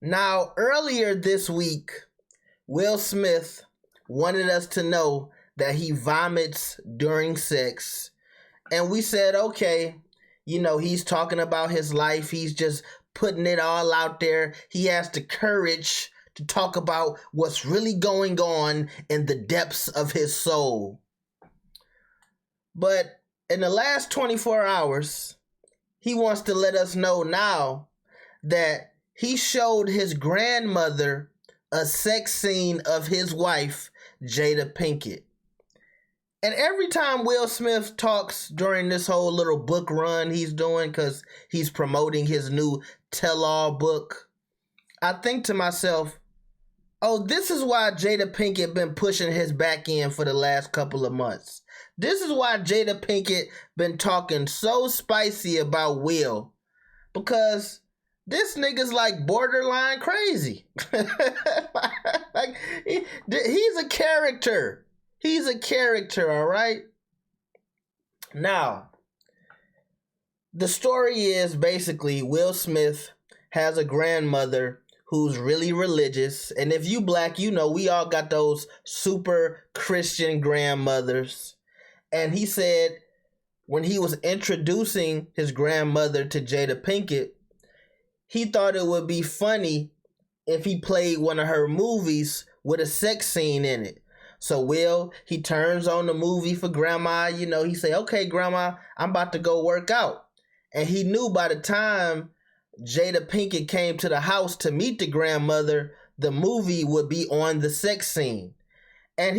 Now, earlier this week, Will Smith wanted us to know that he vomits during sex. And we said, okay, he's talking about his life. He's just putting it all out there. He has the courage to talk about what's really going on in the depths of his soul. But in the last 24 hours, he wants to let us know now that he showed his grandmother a sex scene of his wife, JADA Pinkett. And every time Will Smith talks during this whole little book run he's doing, because he's promoting his new tell-all book, I think to myself, oh, this is why JADA Pinkett been pushing his back end for the last couple of months. This is why JADA Pinkett been talking so spicy about Will. Because this nigga's like borderline crazy. Like, he's a character. He's a character, all right? Now, the story is basically Will Smith has a grandmother who's really religious. And if you black, we all got those super Christian grandmothers. And he said when he was introducing his grandmother to JADA Pinkett, he thought it would be funny if he played one of her movies with a sex scene in it. So he turns on the movie for grandma, he say, okay, grandma, I'm about to go work out. And he knew by the time JADA Pinkett came to the house to meet the grandmother, the movie would be on the sex scene. And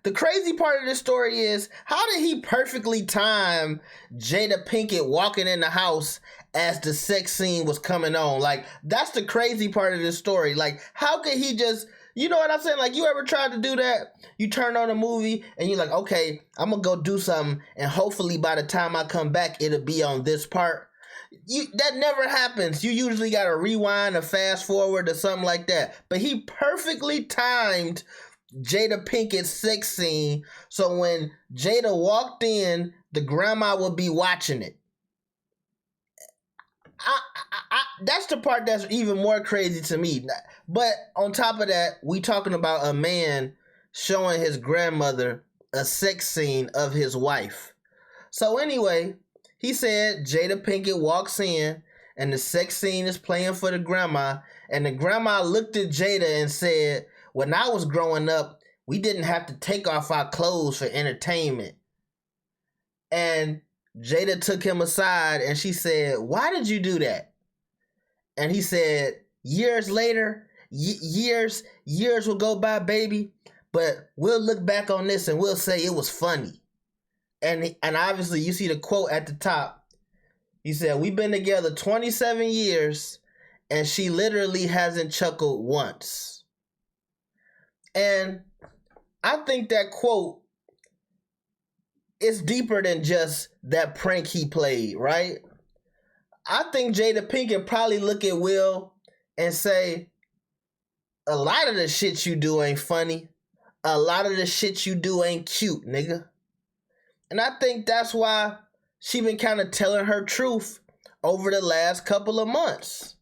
the crazy part of this story is, how did he perfectly time JADA Pinkett walking in the house as the sex scene was coming on? Like, that's the crazy part of this story. Like, how could he just... You know what I'm saying? Like, you ever tried to do that? You turn on a movie and you're like, okay, I'm going to go do something, and hopefully by the time I come back, it'll be on this part. That never happens. You usually got to rewind or fast forward or something like that. But he perfectly timed JADA Pinkett's sex scene so when JADA walked in, the grandma would be watching it. That's the part that's even more crazy to me. But on top of that, we talking about a man showing his grandmother a sex scene of his wife. So anyway, he said JADA Pinkett walks in and the sex scene is playing for the grandma. And the grandma looked at JADA and said, when I was growing up, we didn't have to take off our clothes for entertainment. And JADA took him aside and she said, why did you do that? And he said, years later, years will go by, baby, but we'll look back on this and we'll say it was funny. And obviously you see the quote at the top. He said, we've been together 27 years and she literally hasn't chuckled once. And I think that quote is deeper than just that prank he played, right? I think JADA Pinkett probably look at Will and say, a lot of the shit you do ain't funny. A lot of the shit you do ain't cute, nigga. And I think that's why she been kind of telling her truth over the last couple of months.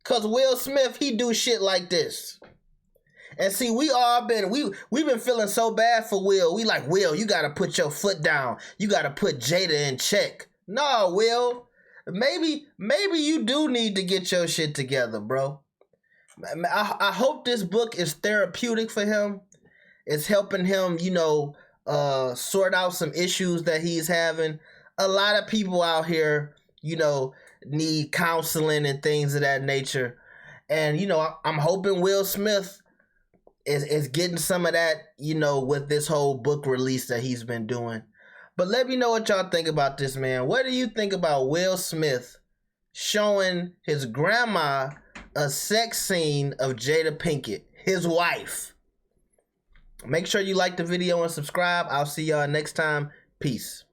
Because Will Smith, he do shit like this. And see, we've been feeling so bad for Will. We like, Will, you got to put your foot down. You got to put JADA in check. No, Will. Maybe you do need to get your shit together, bro. I hope this book is therapeutic for him. It's helping him, sort out some issues that he's having. A lot of people out here, need counseling and things of that nature. And, I'm hoping Will Smith is getting some of that, with this whole book release that he's been doing. But let me know what y'all think about this, man. What do you think about Will Smith showing his grandma a sex scene of JADA Pinkett, his wife? Make sure you like the video and subscribe. I'll see y'all next time. Peace.